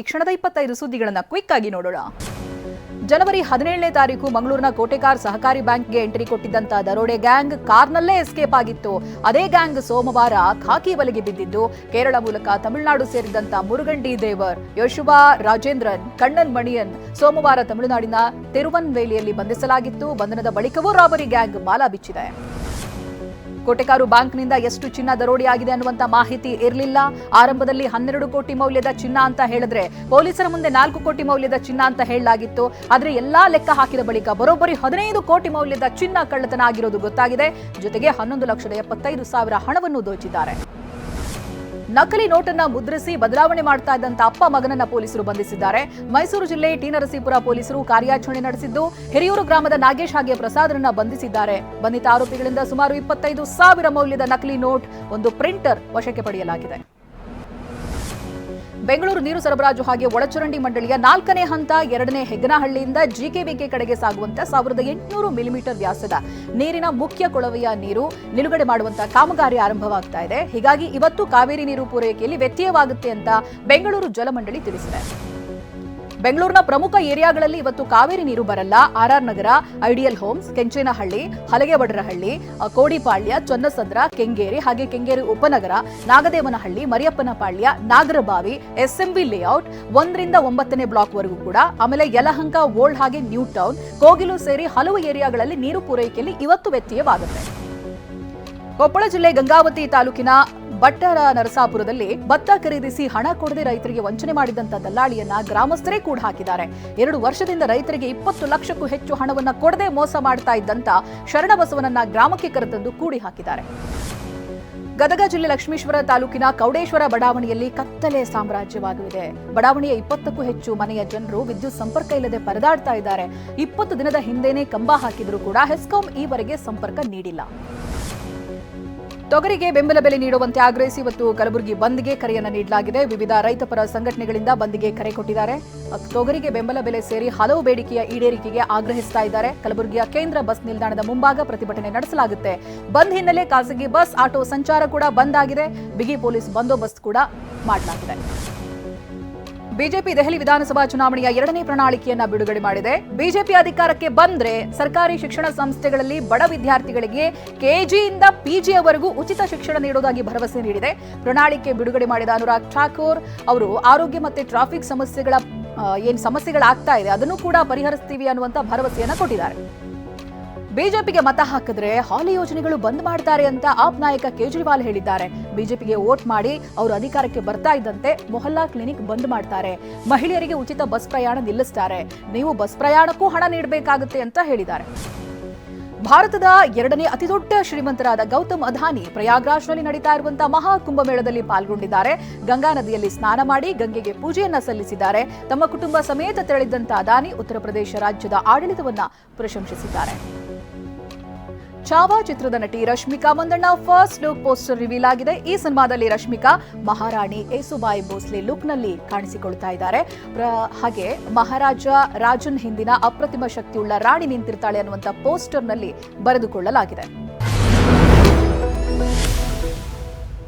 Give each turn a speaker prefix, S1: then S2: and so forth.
S1: ಈ ಕ್ಷಣದ 25 ಸುದ್ದಿಗಳನ್ನು ಕ್ವಿಕ್ ಆಗಿ ನೋಡೋಣ. ಜನವರಿ 17ನೇ ತಾರೀಕು ಮಂಗಳೂರಿನ ಕೋಟೆಕಾರ್ ಸಹಕಾರಿ ಬ್ಯಾಂಕ್ಗೆ ಎಂಟ್ರಿ ಕೊಟ್ಟಿದ್ದಂತ ದರೋಡೆ ಗ್ಯಾಂಗ್ ಕಾರ್ನಲ್ಲೇ ಎಸ್ಕೇಪ್ ಆಗಿತ್ತು. ಅದೇ ಗ್ಯಾಂಗ್ ಸೋಮವಾರ ಖಾಕಿ ಬಲೆಗೆ ಬಿದ್ದಿದ್ದು ಕೇರಳ ಮೂಲಕ ತಮಿಳುನಾಡು ಸೇರಿದಂತ ಮುರುಗಂಡಿ ದೇವರ್, ಯೋಶುವಾ ರಾಜೇಂದ್ರನ್, ಕಣ್ಣನ್ ಮಣಿಯನ್ ಸೋಮವಾರ ತಮಿಳುನಾಡಿನ ತಿರುವನ್ವೇಲಿಯಲ್ಲಿ ಬಂಧಿಸಲಾಗಿತ್ತು. ಬಂಧನದ ಬಳಿಕವೂ ರಾಬರಿ ಗ್ಯಾಂಗ್ ಬಾಲ ಬಿಚ್ಚಿದೆ. ಕೋಟೆಕಾರು ಬ್ಯಾಂಕ್ನಿಂದ ಎಷ್ಟು ಚಿನ್ನ ದರೋಡೆಯಾಗಿದೆ ಅನ್ನುವಂತ ಮಾಹಿತಿ ಇರಲಿಲ್ಲ. ಆರಂಭದಲ್ಲಿ 12 ಕೋಟಿ ಮೌಲ್ಯದ ಚಿನ್ನ ಅಂತ ಹೇಳಿದ್ರೆ ಪೊಲೀಸರ ಮುಂದೆ 4 ಕೋಟಿ ಮೌಲ್ಯದ ಚಿನ್ನ ಅಂತ ಹೇಳಲಾಗಿತ್ತು. ಆದ್ರೆ ಎಲ್ಲಾ ಲೆಕ್ಕ ಹಾಕಿದ ಬಳಿಕ ಬರೋಬ್ಬರಿ 15 ಕೋಟಿ ಮೌಲ್ಯದ ಚಿನ್ನ ಕಳ್ಳತನ ಆಗಿರೋದು ಗೊತ್ತಾಗಿದೆ. ಜೊತೆಗೆ 11,75,000 ಹಣವನ್ನು ದೋಚಿದ್ದಾರೆ. ನಕಲಿ ನೋಟನ್ನ ಮುದ್ರಿಸಿ ಬದಲಾವಣೆ ಮಾಡ್ತಾ ಇದ್ದಂತ ಅಪ್ಪ ಮಗನನ್ನ ಪೊಲೀಸರು ಬಂಧಿಸಿದ್ದಾರೆ. ಮೈಸೂರು ಜಿಲ್ಲೆ ಟಿ ನರಸೀಪುರ ಪೊಲೀಸರು ಕಾರ್ಯಾಚರಣೆ ನಡೆಸಿದ್ದು ಹಿರಿಯೂರು ಗ್ರಾಮದ ನಾಗೇಶ್ ಹಾಗೆ ಪ್ರಸಾದ್ರನ್ನ ಬಂಧಿಸಿದ್ದಾರೆ. ಬಂಧಿತ ಆರೋಪಿಗಳಿಂದ ಸುಮಾರು 25,000 ಮೌಲ್ಯದ ನಕಲಿ ನೋಟ್, ಒಂದು ಪ್ರಿಂಟರ್ ವಶಕ್ಕೆ ಪಡೆಯಲಾಗಿದೆ. ಬೆಂಗಳೂರು ನೀರು ಸರಬರಾಜು ಹಾಗೆ ಒಳಚರಂಡಿ ಮಂಡಳಿಯ 4ನೇ ಹಂತ 2ನೇ ಹೆಗ್ಗನಹಳ್ಳಿಯಿಂದ ಜಿಕೆವಿಕೆ ಕಡೆಗೆ ಸಾಗುವಂತ 1800 ಮಿಲಿಮೀಟರ್ ವ್ಯಾಸದ ನೀರಿನ ಮುಖ್ಯ ಕೊಳವೆಯ ನೀರು ನಿಲುಗಡೆ ಮಾಡುವಂತ ಕಾಮಗಾರಿ ಆರಂಭವಾಗ್ತಾ ಇದೆ. ಹೀಗಾಗಿ ಇವತ್ತು ಕಾವೇರಿ ನೀರು ಪೂರೈಕೆಯಲ್ಲಿ ವ್ಯತ್ಯಯವಾಗುತ್ತೆ ಅಂತ ಬೆಂಗಳೂರು ಜಲಮಂಡಳಿ ತಿಳಿಸಿದೆ. ಬೆಂಗಳೂರಿನ ಪ್ರಮುಖ ಏರಿಯಾಗಳಲ್ಲಿ ಇವತ್ತು ಕಾವೇರಿ ನೀರು ಬರಲ್ಲ. ಆರ್ಆರ್ ನಗರ, ಐಡಿಯಲ್ ಹೋಮ್ಸ್, ಕೆಂಚೇನಹಳ್ಳಿ, ಹಲಗೆವಡರಹಳ್ಳಿ, ಕೋಡಿಪಾಳ್ಯ, ಚೊನ್ನಸಂದ್ರ, ಕೆಂಗೇರಿ ಹಾಗೆ ಕೆಂಗೇರಿ ಉಪನಗರ, ನಾಗದೇವನಹಳ್ಳಿ, ಮರಿಯಪ್ಪನಪಾಳ್ಯ, ನಾಗರಬಾವಿ, ಎಸ್ಎಂಬಿ ಲೇಔಟ್ 1ರಿಂದ 9ನೇ ಬ್ಲಾಕ್ ವರೆಗೂ ಕೂಡ, ಆಮೇಲೆ ಯಲಹಂಕ, ಓಲ್ಡ್ ಹಾಗೆ ನ್ಯೂ ಟೌನ್, ಕೋಗಿಲು ಸೇರಿ ಹಲವು ಏರಿಯಾಗಳಲ್ಲಿ ನೀರು ಪೂರೈಕೆಯಲ್ಲಿ ಇವತ್ತು ವ್ಯತ್ಯಯವಾಗುತ್ತೆ. ಕೊಪ್ಪಳ ಜಿಲ್ಲೆ ಗಂಗಾವತಿ ತಾಲೂಕಿನ ಬಟ್ಟರ ನರಸಾಪುರದಲ್ಲಿ ಭತ್ತ ಖರೀದಿಸಿ ಹಣ ಕೊಡದೆ ರೈತರಿಗೆ ವಂಚನೆ ಮಾಡಿದಂತ ದಲ್ಲಾಳಿಯನ್ನ ಗ್ರಾಮಸ್ಥರೇ ಕೂಡ ಹಾಕಿದ್ದಾರೆ. 2 ವರ್ಷದಿಂದ ರೈತರಿಗೆ 20 ಲಕ್ಷಕ್ಕೂ ಹೆಚ್ಚು ಹಣವನ್ನ ಕೊಡದೆ ಮೋಸ ಮಾಡ್ತಾ ಇದ್ದಂತ ಶರಣಬಸವನನ್ನ ಗ್ರಾಮಕ್ಕೆ ಕರೆತಂದು ಕೂಡಿ ಹಾಕಿದ್ದಾರೆ. ಗದಗ ಜಿಲ್ಲೆ ಲಕ್ಷ್ಮೀಶ್ವರ ತಾಲೂಕಿನ ಕೌಡೇಶ್ವರ ಬಡಾವಣೆಯಲ್ಲಿ ಕತ್ತಲೆ ಸಾಮ್ರಾಜ್ಯವಾಗಲಿದೆ. ಬಡಾವಣೆಯ 20ಕ್ಕೂ ಹೆಚ್ಚು ಮನೆಯ ಜನರು ವಿದ್ಯುತ್ ಸಂಪರ್ಕ ಇಲ್ಲದೆ ಪರದಾಡ್ತಾ ಇದ್ದಾರೆ. 20 ದಿನದ ಹಿಂದೆನೇ ಕಂಬ ಹಾಕಿದರೂ ಕೂಡ ಹೆಸ್ಕಾಂ ಈವರೆಗೆ ಸಂಪರ್ಕ ನೀಡಿಲ್ಲ. ತೊಗರಿಗೆ ಬೆಂಬಲ ಬೆಲೆ ನೀಡುವಂತೆ ಆಗ್ರಹಿಸಿ ಇವತ್ತು ಕಲಬುರಗಿ ಬಂದ್ಗೆ ಕರೆಯನ್ನ ನೀಡಲಾಗಿದೆ. ವಿವಿಧ ರೈತಪರ ಸಂಘಟನೆಗಳಿಂದ ಬಂದ್ಗೆ ಕರೆ ಕೊಟ್ಟಿದ್ದಾರೆ. ತೊಗರಿಗೆ ಬೆಂಬಲ ಬೆಲೆ ಸೇರಿ ಹಲವು ಬೇಡಿಕೆಯ ಈಡೇರಿಕೆಗೆ ಆಗ್ರಹಿಸ್ತಾ ಇದ್ದಾರೆ. ಕಲಬುರಗಿಯ ಕೇಂದ್ರ ಬಸ್ ನಿಲ್ದಾಣದ ಮುಂಭಾಗ ಪ್ರತಿಭಟನೆ ನಡೆಸಲಾಗುತ್ತೆ. ಬಂದ್ ಹಿನ್ನೆಲೆ ಖಾಸಗಿ ಬಸ್, ಆಟೋ ಸಂಚಾರ ಕೂಡ ಬಂದ್ ಆಗಿದೆ. ಬಿಗಿ ಪೊಲೀಸ್ ಬಂದೋಬಸ್ತ್ ಕೂಡ ಮಾಡಲಾಗಿದೆ. ಬಿಜೆಪಿ ದೆಹಲಿ ವಿಧಾನಸಭಾ ಚುನಾವಣೆಯ 2ನೇ ಪ್ರಣಾಳಿಕೆಯನ್ನ ಬಿಡುಗಡೆ ಮಾಡಿದೆ. ಬಿಜೆಪಿ ಅಧಿಕಾರಕ್ಕೆ ಬಂದ್ರೆ ಸರ್ಕಾರಿ ಶಿಕ್ಷಣ ಸಂಸ್ಥೆಗಳಲ್ಲಿ ಬಡ ವಿದ್ಯಾರ್ಥಿಗಳಿಗೆ ಕೆಜಿಯಿಂದ ಪಿಜಿಯವರೆಗೂ ಉಚಿತ ಶಿಕ್ಷಣ ನೀಡುವುದಾಗಿ ಭರವಸೆ ನೀಡಿದೆ. ಪ್ರಣಾಳಿಕೆ ಬಿಡುಗಡೆ ಮಾಡಿದ ಅನುರಾಗ್ ಠಾಕೂರ್ ಅವರು ಆರೋಗ್ಯ ಮತ್ತೆ ಟ್ರಾಫಿಕ್ ಸಮಸ್ಯೆಗಳಾಗ್ತಾ ಇದೆ ಅದನ್ನು ಕೂಡ ಪರಿಹರಿಸ್ತೀವಿ ಅನ್ನುವಂತ ಭರವಸೆಯನ್ನ ಕೊಟ್ಟಿದ್ದಾರೆ. ಬಿಜೆಪಿಗೆ ಮತ ಹಾಕಿದ್ರೆ ಹಾಲಿ ಯೋಜನೆಗಳು ಬಂದ್ ಮಾಡ್ತಾರೆ ಅಂತ ಆಪ್ ನಾಯಕ ಕೇಜ್ರಿವಾಲ್ ಹೇಳಿದ್ದಾರೆ. ಬಿಜೆಪಿಗೆ ವೋಟ್ ಮಾಡಿ ಅವರು ಅಧಿಕಾರಕ್ಕೆ ಬರ್ತಾ ಇದ್ದಂತೆ ಮೊಹಲ್ಲಾ ಕ್ಲಿನಿಕ್ ಬಂದ್ ಮಾಡ್ತಾರೆ, ಮಹಿಳೆಯರಿಗೆ ಉಚಿತ ಬಸ್ ಪ್ರಯಾಣ ನಿಲ್ಲಿಸ್ತಾರೆ, ನೀವು ಬಸ್ ಪ್ರಯಾಣಕ್ಕೂ ಹಣ ನೀಡಬೇಕಾಗುತ್ತೆ ಅಂತ ಹೇಳಿದ್ದಾರೆ. ಭಾರತದ 2ನೇ ಅತಿದೊಡ್ಡ ಶ್ರೀಮಂತರಾದ ಗೌತಮ್ ಅದಾನಿ ಪ್ರಯಾಗ್ರಾಜ್ನಲ್ಲಿ ನಡೀತಾ ಇರುವಂತಹ ಮಹಾ ಕುಂಭಮೇಳದಲ್ಲಿ ಪಾಲ್ಗೊಂಡಿದ್ದಾರೆ. ಗಂಗಾ ನದಿಯಲ್ಲಿ ಸ್ನಾನ ಮಾಡಿ ಗಂಗೆಗೆ ಪೂಜೆಯನ್ನ ಸಲ್ಲಿಸಿದ್ದಾರೆ. ತಮ್ಮ ಕುಟುಂಬ ಸಮೇತ ತೆರಳಿದ್ದಂತ ಅದಾನಿ ಉತ್ತರ ಪ್ರದೇಶ ರಾಜ್ಯದ ಆಡಳಿತವನ್ನ ಪ್ರಶಂಸಿಸಿದ್ದಾರೆ. ಚಾವಾ ಚಿತ್ರದ ನಟಿ Rashmika Mandanna first look poster reveal ಆಗಿದೆ. ಈ ಸಿನಿಮಾದಲ್ಲಿ ರಶ್ಮಿಕಾ ಮಹಾರಾಣಿ ಏಸುಬಾಯಿ ಭೋಸ್ಲೆ ಲುಕ್ನಲ್ಲಿ ಕಾಣಿಸಿಕೊಳ್ತಾ ಇದ್ದಾರೆ. ಹಾಗೆ ಮಹಾರಾಜ ರಾಜನ್ ಹಿಂದಿನ ಅಪ್ರತಿಮ ಶಕ್ತಿಯುಳ್ಳ ರಾಣಿ ನಿಂತಿರ್ತಾಳೆ ಅನ್ನುವಂಥ ಪೋಸ್ಟರ್ನಲ್ಲಿ ಬರೆದುಕೊಳ್ಳಲಾಗಿದೆ.